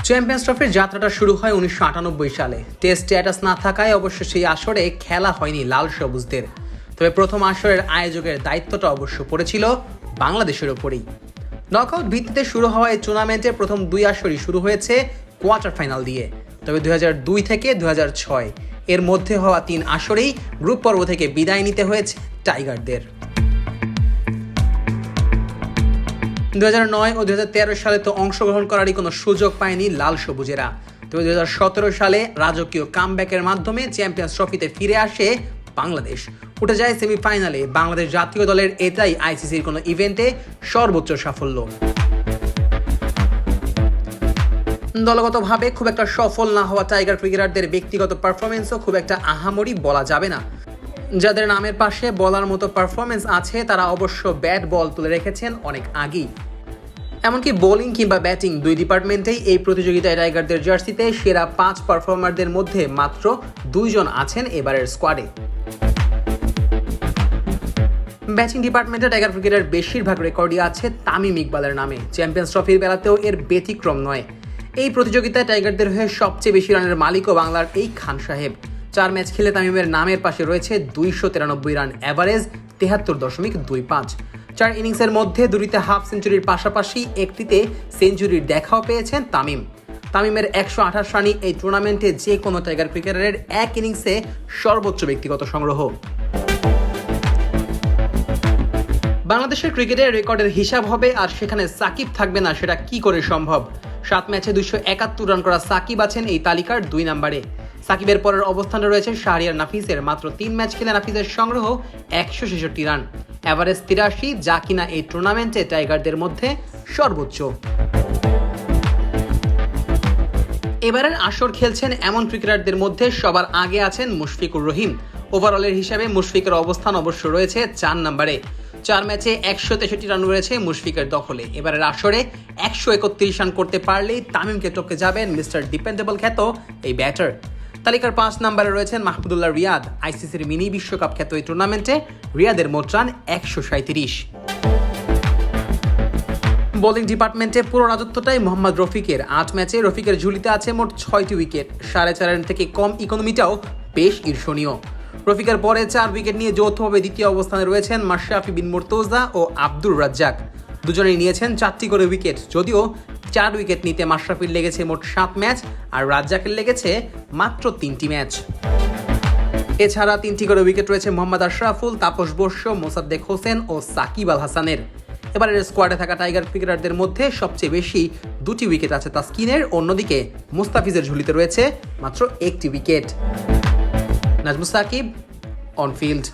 Champions ট্রফির যাত্রাটা শুরু হয় 1998 সালে। টেস্ট স্ট্যাটাস না থাকায় অবশ্য সেই আসরে খেলা হয়নি লাল সবুজদের। তবে প্রথম আসরের আয়োজকের দায়িত্বটা অবশ্য পড়েছিল বাংলাদেশের ওপরেই। নকআউট ভিত্তিতে শুরু হওয়া এই টুর্নামেন্টের প্রথম দুই আসরই শুরু হয়েছে কোয়ার্টার ফাইনাল দিয়ে। তবে 2002 থেকে 2006 এর মধ্যে হওয়া 3 আসরেই গ্রুপ পর্ব থেকে বিদায় নিতে হয়েছে টাইগারদের। 2009 ও 2013 সালে তো অংশগ্রহণ করারই কোনো সুযোগ পায়নি লাল সবুজেরা। তবে 2017 সালে রাজকীয় কামব্যাকের মাধ্যমে চ্যাম্পিয়ন্স ট্রফিতে ফিরে আসে বাংলাদেশ। উঠে যায় সেমিফাইনালে। বাংলাদেশ জাতীয় দলের এটাই আইসিসির কোনো ইভেন্টে সর্বোচ্চ সাফল্য। দলগতভাবে খুব একটা সফল না হওয়া টাইগার ক্রিকেটারদের ব্যক্তিগত পারফরমেন্সও খুব একটা আহামরি বলা যাবে না। যাদের নামের পাশে বলার মতো পারফরমেন্স আছে তারা অবশ্য ব্যাট বল তুলে রেখেছেন অনেক আগেই। এমনকি বোলিং কিংবা ব্যাটিং দুই ডিপার্টমেন্টেই এই প্রতিযোগিতায় টাইগারদের জার্সিতে সেরা 5 পারফর্মারদের মধ্যে মাত্র 2 জন আছেন এবারের স্কোয়াডে। ব্যাটিং ডিপার্টমেন্টে টাইগার ক্রিকেটের বেশিরভাগ রেকর্ডই আছে তামিম ইকবালের নামে। চ্যাম্পিয়ন্স ট্রফির বেলাতেও এর ব্যতিক্রম নয়। এই প্রতিযোগিতায় টাইগারদের হয়ে সবচেয়ে বেশি রানের মালিকও বাংলার এই খান সাহেব। 4 ম্যাচ খেলে তামিমের নামের পাশে রয়েছে 293 রান, অ্যাভারেজ 73.25। 4 ইনিংসের মধ্যে দুটিতে হাফ সেঞ্চুরির পাশাপাশি একটিতে সেঞ্চুরির দেখাও পেয়েছেন তামিম। তামিমের 128 রানই এই টুর্নামেন্টে যে কোনো টাইগার ক্রিকেটারের এক ইনিংসে সর্বোচ্চ ব্যক্তিগত সংগ্রহ। বাংলাদেশের ক্রিকেটের রেকর্ডের হিসাব হবে আর সেখানে সাকিব থাকবে না, সেটা কি করে সম্ভব? 7 ম্যাচে 271 রান করা সাকিব আছেন এই তালিকার 2 নম্বরে। সাকিবের পরের অবস্থানে রয়েছে শাহরিয়ার নাফিসের। মাত্র 3 ম্যাচ খেলে নাফিসের সংগ্রহ 166 রান, অ্যাভারেজ 83, যা কিনা এই টুর্নামেন্টে টাইগারদের মধ্যে সর্বোচ্চ। এবারের আসর খেলছেন এমন ক্রিকেটারদের মধ্যে সবার আগে আছেন মুশফিকুর রহিম। ওভারঅলের হিসাবে মুশফিকের অবস্থান অবশ্য রয়েছে 4 নম্বরে। 4 ম্যাচে 163 রান রয়েছে মুশফিকের দখলে। এবারের আসরে 131 রান করতে পারলেই তামিমকে টপকে যাবেন মিস্টার ডিপেন্ডেবল খ্যাত এই ব্যাটার। তালিকার 5 নম্বরে রয়েছেন মাহমুদুল্লাহ রিয়াদ। আইসিসির মিনি বিশ্বকাপ খ্যাত এই টুর্নামেন্টে রিয়াদের মোট রান 137। বোলিং ডিপার্টমেন্টে পুরো রাজত্বটাই মোহাম্মদ রফিকের। 8 ম্যাচে রফিকের ঝুলিতে আছে মোট 6টি উইকেট। 4.5 রান থেকে কম ইকোনমিটাও বেশ ঈর্ষণীয়। রফিকের পরে 4 উইকেট নিয়ে যৌথভাবে দ্বিতীয় অবস্থানে রয়েছেন মাশরাফি বিন মুর্তজা ও আব্দুর রাজ্জাক। দুজনেই নিয়েছেন 4টি করে উইকেট। যদিও 4 উইকেট নিতে মাশরাফির লেগেছে মোট 7 ম্যাচ আর রাজ্জাকের লেগেছে মাত্র 3টি ম্যাচ। এছাড়া 3টি করে উইকেট রয়েছে মোহাম্মদ আশরাফুল, তাপস বস্য, মোসাদ্দেক হোসেন ও সাকিব আল হাসানের। এবারের স্কোয়াডে থাকা টাইগার ক্রিকেটারদের মধ্যে সবচেয়ে বেশি 2টি উইকেট আছে তাসকিনের, অন্যদিকে মুস্তাফিজের ঝুলিতে রয়েছে মাত্র 1টি wicket. Nazmus Sakib, on field.